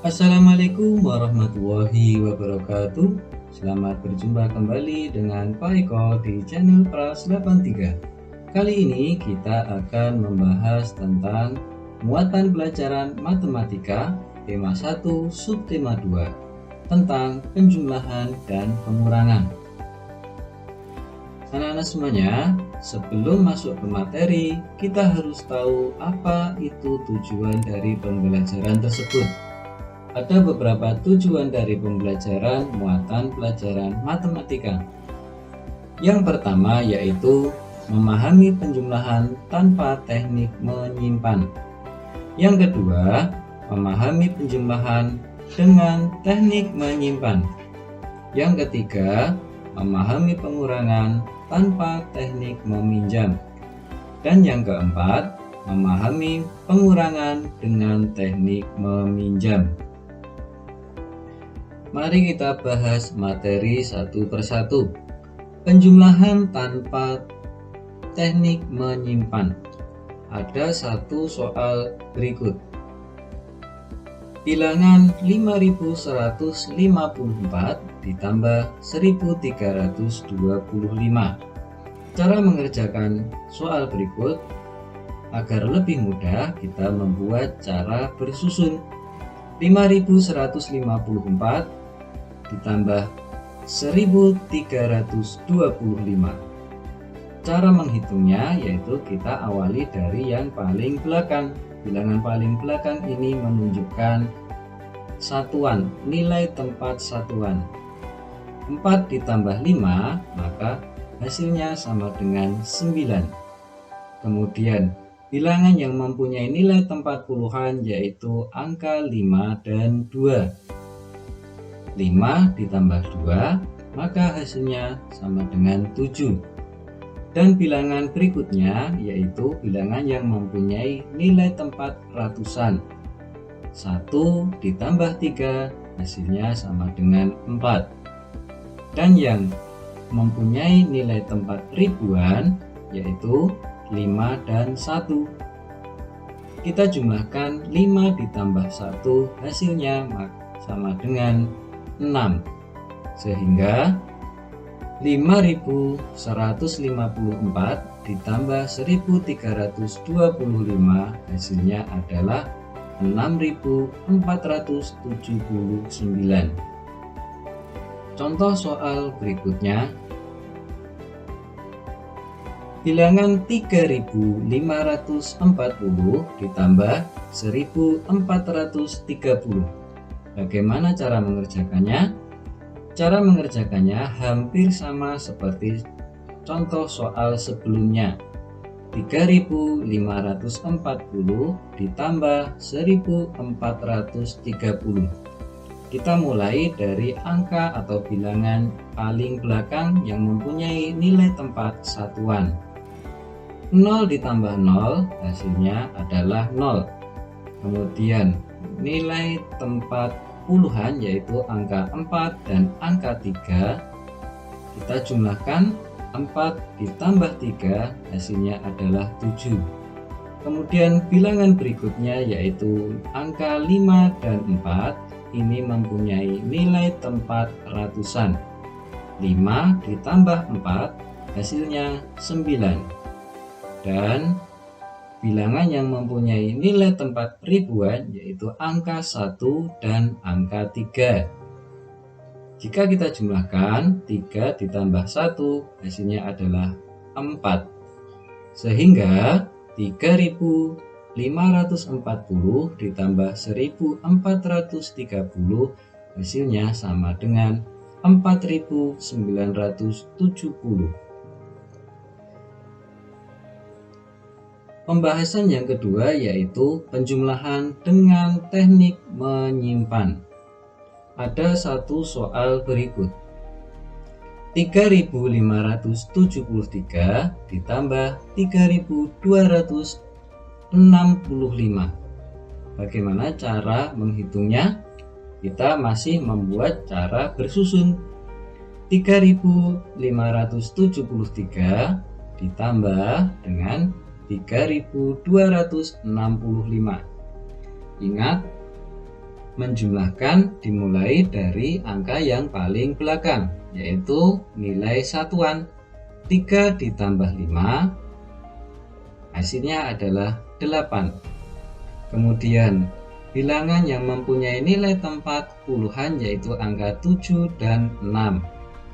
Assalamualaikum warahmatullahi wabarakatuh. Selamat berjumpa kembali dengan Pak Eko di channel Pras 83. Kali ini kita akan membahas tentang muatan pelajaran matematika tema 1 subtema 2 tentang penjumlahan dan pengurangan. Anak-anak semuanya, sebelum masuk ke materi, kita harus tahu apa itu tujuan dari pembelajaran tersebut. Ada beberapa tujuan dari pembelajaran muatan pelajaran matematika. Yang pertama yaitu memahami penjumlahan tanpa teknik menyimpan. Yang kedua, memahami penjumlahan dengan teknik menyimpan. Yang ketiga, memahami pengurangan tanpa teknik meminjam. Dan yang keempat, memahami pengurangan dengan teknik meminjam. Mari kita bahas materi satu persatu. Penjumlahan tanpa teknik menyimpan. Ada satu soal berikut. Bilangan 5154 ditambah 1325. Cara mengerjakan soal berikut. Agar lebih mudah, kita membuat cara bersusun. 5154 ditambah 1325. Cara menghitungnya yaitu kita awali dari yang paling belakang. Bilangan paling belakang ini menunjukkan satuan, nilai tempat satuan. 4 ditambah 5, maka hasilnya sama dengan 9. Kemudian bilangan yang mempunyai nilai tempat puluhan yaitu angka 5 dan 2. 5 ditambah 2, maka hasilnya sama dengan 7. Dan bilangan berikutnya yaitu bilangan yang mempunyai nilai tempat ratusan. 1 ditambah 3, hasilnya sama dengan 4. Dan yang mempunyai nilai tempat ribuan yaitu 5 dan 1. Kita jumlahkan 5 ditambah 1, hasilnya sama dengan 6. Sehingga 5154 ditambah 1325 hasilnya adalah 6479. Contoh soal berikutnya. Bilangan 3540 ditambah 1430. Bagaimana cara mengerjakannya? Cara mengerjakannya hampir sama seperti contoh soal sebelumnya. 3540 ditambah 1430. Kita mulai dari angka atau bilangan paling belakang yang mempunyai nilai tempat satuan. 0 ditambah 0 hasilnya adalah 0. Kemudian nilai tempat puluhan yaitu angka 4 dan angka 3. Kita jumlahkan 4 ditambah 3 hasilnya adalah 7. Kemudian bilangan berikutnya yaitu angka 5 dan 4 ini mempunyai nilai tempat ratusan. 5 ditambah 4 hasilnya 9. Dan bilangan yang mempunyai nilai tempat ribuan yaitu angka 1 dan angka 3. Jika kita jumlahkan 3 ditambah 1 hasilnya adalah 4. Sehingga 3540 ditambah 1430 hasilnya sama dengan 4970. Pembahasan yang kedua yaitu penjumlahan dengan teknik menyimpan. Ada satu soal berikut. 3573 ditambah 3265. Bagaimana cara menghitungnya? Kita masih membuat cara bersusun. 3573 ditambah dengan 3265. Ingat, menjumlahkan dimulai dari angka yang paling belakang, yaitu nilai satuan. 3 ditambah 5 hasilnya adalah 8. Kemudian bilangan yang mempunyai nilai tempat puluhan yaitu angka 7 dan 6.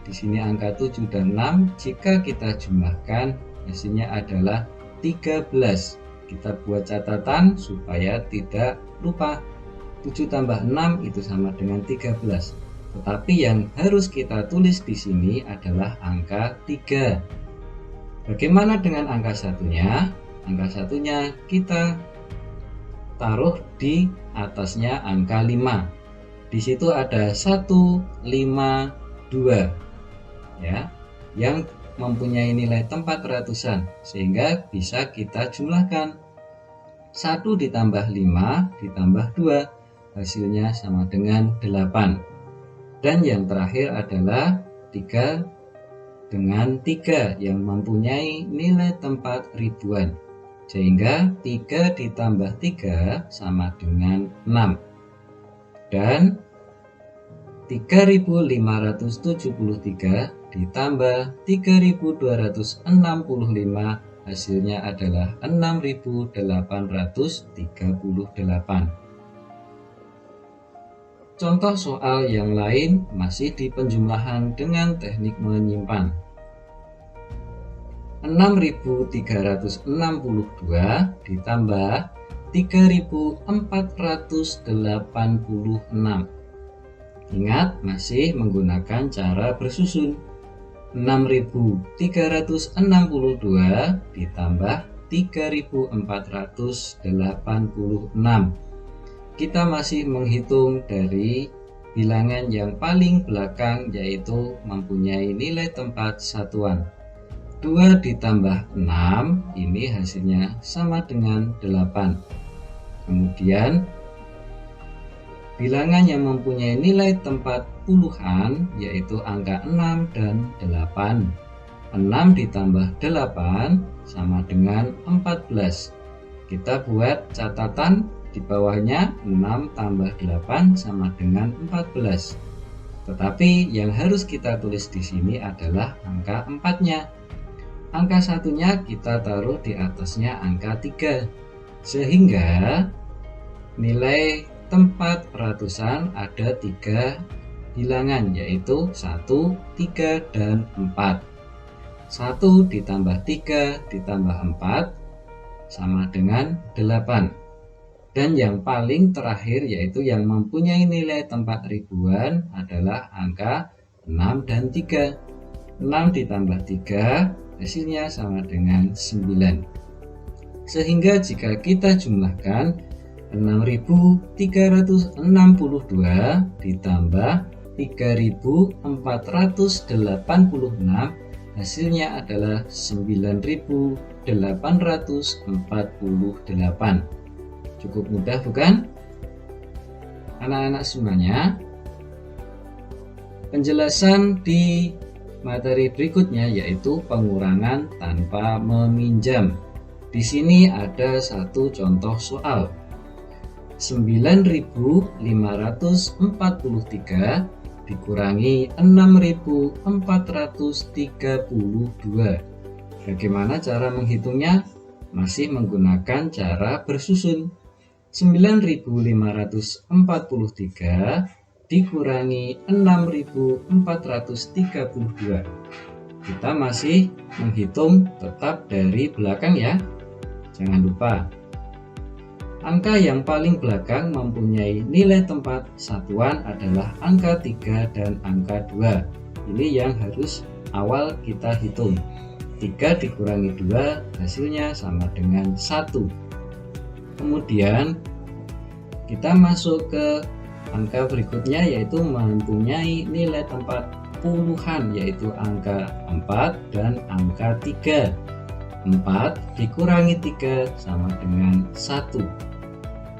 Di sini angka 7 dan 6 jika kita jumlahkan hasilnya adalah 13. Kita buat catatan supaya tidak lupa. 7 tambah 6 itu sama dengan 13. Tetapi yang harus kita tulis di sini adalah angka 3. Bagaimana dengan angka satunya? Angka satunya kita taruh di atasnya angka 5. Di situ ada 1, 5, 2 ya, yang mempunyai nilai tempat ratusan sehingga bisa kita jumlahkan. 1 ditambah 5 ditambah 2 hasilnya sama dengan 8. Dan yang terakhir adalah 3 dengan 3 yang mempunyai nilai tempat ribuan. Sehingga 3 ditambah 3 sama dengan 6. Dan 3573 ditambah 3265 hasilnya adalah 6838. Contoh soal yang lain masih di penjumlahan dengan teknik menyimpan. 6362 ditambah 3486. Ingat, masih menggunakan cara bersusun. 6362 ditambah 3486. Kita masih menghitung dari bilangan yang paling belakang yaitu mempunyai nilai tempat satuan. 2 ditambah 6 ini hasilnya sama dengan 8. Kemudian bilangan yang mempunyai nilai tempat puluhan yaitu angka 6 dan 8. 6 ditambah 8 sama dengan 14. Kita buat catatan di bawahnya. 6 tambah 8 sama dengan 14. Tetapi yang harus kita tulis di sini adalah angka 4-nya. Angka satunya kita taruh di atasnya angka 3. Sehingga nilai tempat ratusan ada 3 bilangan yaitu 1, 3, dan 4. 1 ditambah 3 ditambah 4 sama dengan 8. Dan yang paling terakhir yaitu yang mempunyai nilai tempat ribuan adalah angka 6 dan 3. 6 ditambah 3 hasilnya sama dengan 9. Sehingga jika kita jumlahkan 6362 ditambah 3486 hasilnya adalah 9848. Cukup mudah bukan? Anak-anak semuanya, penjelasan di materi berikutnya yaitu pengurangan tanpa meminjam. Di sini ada satu contoh soal. 9543 dikurangi 6432. Bagaimana cara menghitungnya? Masih menggunakan cara bersusun. 9543 dikurangi 6432. Kita masih menghitung tetap dari belakang ya. Jangan lupa. Angka yang paling belakang mempunyai nilai tempat satuan adalah angka 3 dan angka 2. Ini yang harus awal kita hitung. 3 dikurangi 2 hasilnya sama dengan 1. Kemudian kita masuk ke angka berikutnya yaitu mempunyai nilai tempat puluhan yaitu angka 4 dan angka 3. 4 dikurangi 3 sama dengan 1.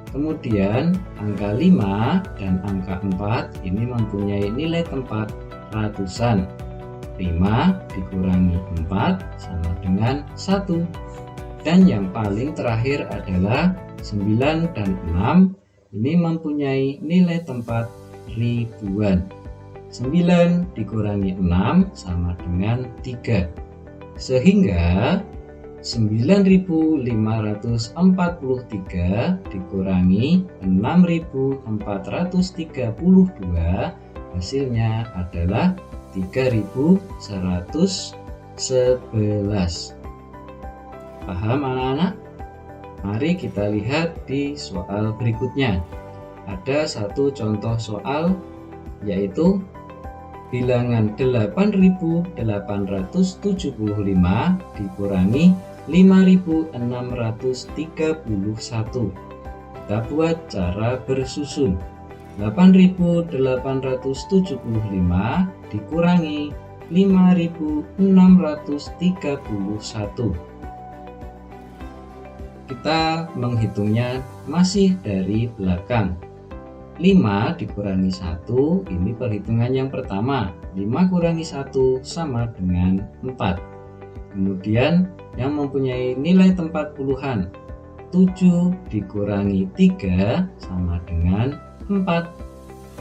Kemudian angka 5 dan angka 4 ini mempunyai nilai tempat ratusan. 5 dikurangi 4 sama dengan 1. Dan yang paling terakhir adalah 9 dan 6 ini mempunyai nilai tempat ribuan. 9 dikurangi 6 sama dengan 3. Sehingga 9.543 dikurangi 6.432 hasilnya adalah 3.111. Paham anak-anak? Mari kita lihat di soal berikutnya. Ada satu contoh soal, yaitu bilangan 8.875 dikurangi 5.631. Kita buat cara bersusun. 8.875 dikurangi 5.631. Kita menghitungnya masih dari belakang. 5 dikurangi 1, ini perhitungan yang pertama. 5 kurangi 1 sama dengan 4. Kemudian yang mempunyai nilai tempat puluhan, 7 dikurangi 3 sama dengan 4.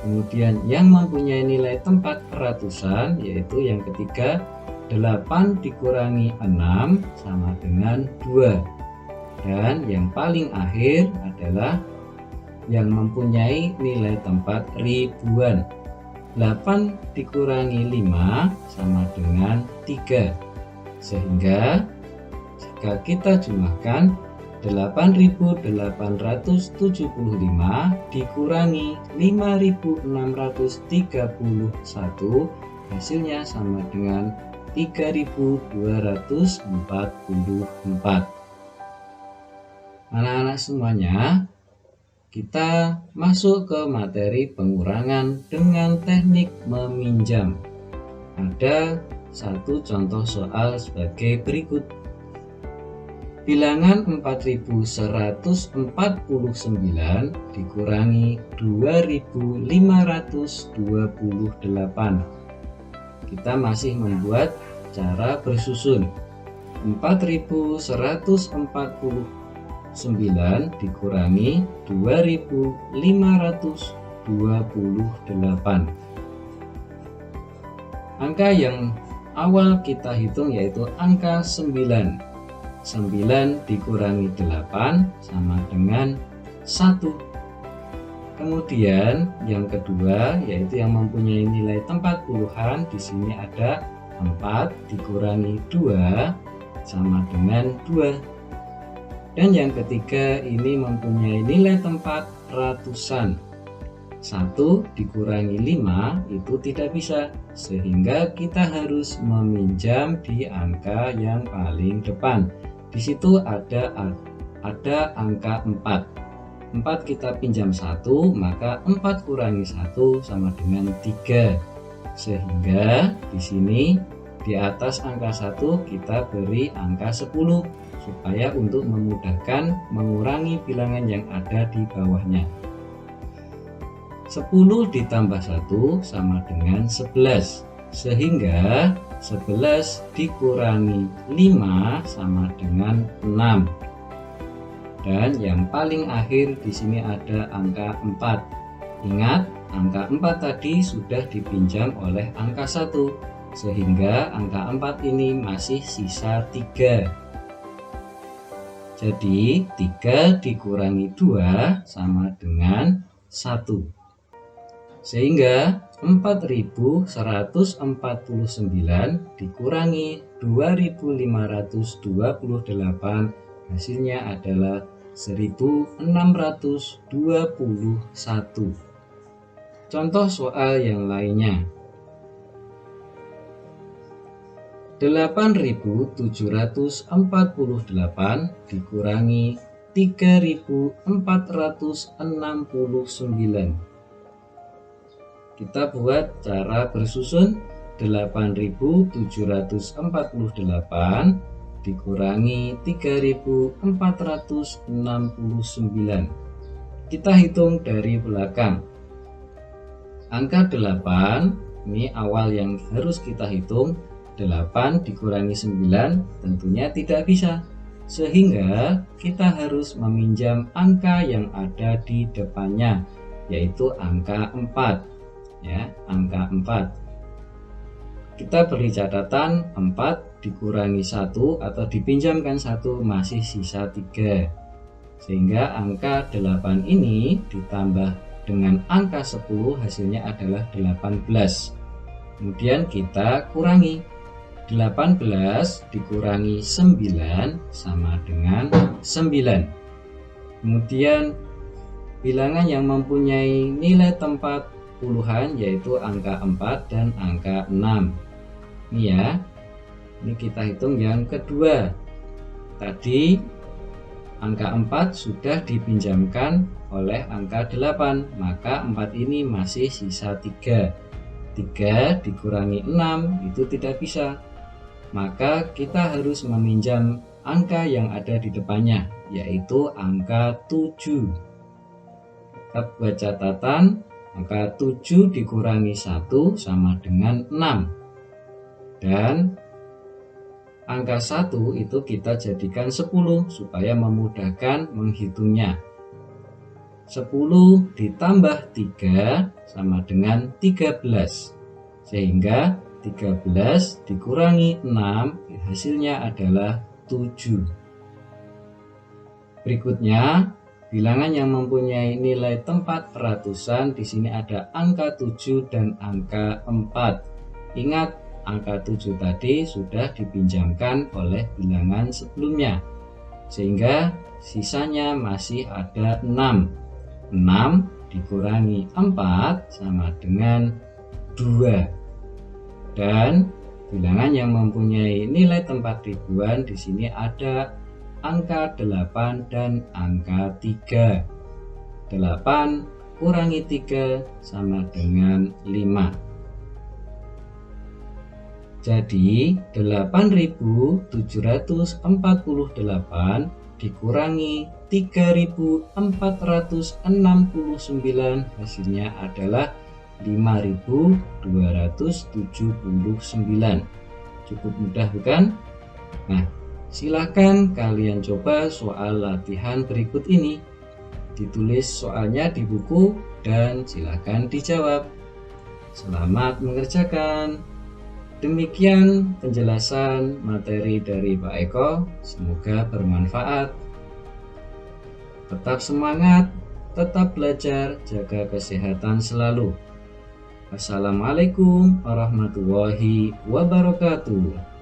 Kemudian yang mempunyai nilai tempat ratusan, yaitu yang ketiga, 8 dikurangi 6 sama dengan 2. Dan yang paling akhir adalah yang mempunyai nilai tempat ribuan. 8 dikurangi 5 sama dengan 3. Sehingga jika kita jumlahkan 8.875 dikurangi 5.631, hasilnya sama dengan 3.244. Anak-anak semuanya, kita masuk ke materi pengurangan dengan teknik meminjam. Ada satu contoh soal sebagai berikut. Bilangan 4149 dikurangi 2528. Kita masih membuat cara bersusun. 4149 dikurangi 2528. Angka yang awal kita hitung yaitu angka 9. 9 dikurangi 8 sama dengan 1. Kemudian yang kedua yaitu yang mempunyai nilai tempat puluhan, di sini ada 4 dikurangi 2 sama dengan 2. Dan yang ketiga ini mempunyai nilai tempat ratusan. 1 dikurangi 5 itu tidak bisa, sehingga kita harus meminjam di angka yang paling depan. Di situ ada angka 4. 4 kita pinjam 1, maka 4 kurangi 1 sama dengan 3. Sehingga di sini di atas angka 1 kita beri angka 10 supaya untuk memudahkan mengurangi bilangan yang ada di bawahnya. 10 ditambah 1 sama dengan 11. Sehingga 11 dikurangi 5 sama dengan 6. Dan yang paling akhir di sini ada angka 4. Ingat, angka 4 tadi sudah dipinjam oleh angka 1. Sehingga angka 4 ini masih sisa 3. Jadi 3 dikurangi 2 sama dengan 1. Sehingga 4149 dikurangi 2528 hasilnya adalah 1621. Contoh soal yang lainnya. 8.748 dikurangi 3.469. Kita buat cara bersusun. 8.748 dikurangi 3.469. Kita hitung dari belakang. Angka 8 ini awal yang harus kita hitung. 8 dikurangi 9 tentunya tidak bisa. sehingga kita harus meminjam angka yang ada di depannya, yaitu angka 4. Ya, angka 4. Kita beri catatan 4 dikurangi 1 atau dipinjamkan 1 masih sisa 3. Sehingga angka 8 ini ditambah dengan angka 10 hasilnya adalah 18. Kemudian kita kurangi. 18 dikurangi 9 sama dengan 9. Kemudian bilangan yang mempunyai nilai tempat puluhan yaitu angka 4 dan angka 6. Ini ya. Ini kita hitung yang kedua. Tadi angka 4 sudah dipinjamkan oleh angka 8, maka 4 ini masih sisa 3. 3 dikurangi 6 itu tidak bisa. Maka kita harus meminjam angka yang ada di depannya, yaitu angka 7. Kita buat catatan, angka 7 dikurangi 1 sama dengan 6. Dan angka 1 itu kita jadikan 10 supaya memudahkan menghitungnya. 10 ditambah 3 sama dengan 13. Sehingga 13 dikurangi 6 hasilnya adalah 7. Berikutnya, bilangan yang mempunyai nilai tempat ratusan, di sini ada angka 7 dan angka 4. Ingat, angka 7 tadi sudah dipinjamkan oleh bilangan sebelumnya, sehingga sisanya masih ada 6. 6 dikurangi 4 sama dengan 2. Dan bilangan yang mempunyai nilai tempat ribuan, di sini ada angka 8 dan angka 3. 8 kurangi 3 sama dengan 5. Jadi 8.748 dikurangi 3.469 hasilnya adalah 5.279. Cukup mudah bukan? Nah, silakan kalian coba soal latihan berikut ini. Ditulis soalnya di buku dan silakan dijawab. Selamat mengerjakan. Demikian penjelasan materi dari Pak Eko, semoga bermanfaat. Tetap semangat, tetap belajar, jaga kesehatan selalu. Assalamualaikum warahmatullahi wabarakatuh.